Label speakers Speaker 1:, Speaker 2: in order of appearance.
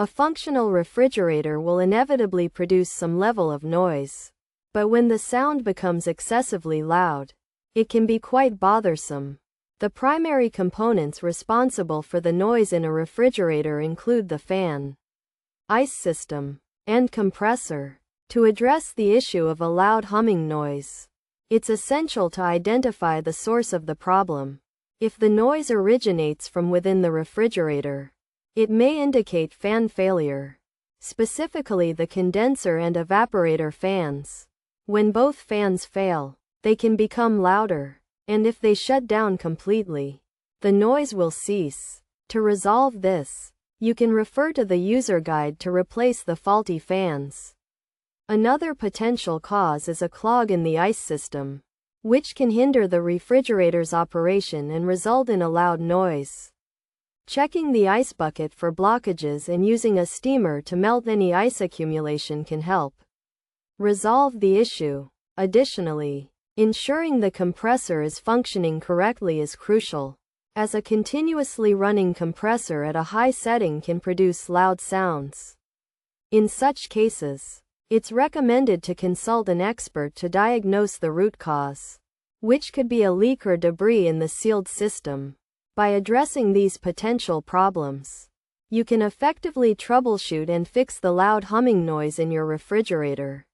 Speaker 1: A functional refrigerator will inevitably produce some level of noise. But when the sound becomes excessively loud, it can be quite bothersome. The primary components responsible for the noise in a refrigerator include the fan, ice system, and compressor. To address the issue of a loud humming noise, it's essential to identify the source of the problem. If the noise originates from within the refrigerator, it may indicate fan failure, specifically the condenser and evaporator fans. When both fans fail, they can become louder, and if they shut down completely, the noise will cease. To resolve this, you can refer to the user guide to replace the faulty fans. Another potential cause is a clog in the ice system, which can hinder the refrigerator's operation and result in a loud noise. Checking the ice bucket for blockages and using a steamer to melt any ice accumulation can help resolve the issue. Additionally, ensuring the compressor is functioning correctly is crucial, as a continuously running compressor at a high setting can produce loud sounds. In such cases, it's recommended to consult an expert to diagnose the root cause, which could be a leak or debris in the sealed system. By addressing these potential problems, you can effectively troubleshoot and fix the loud humming noise in your refrigerator.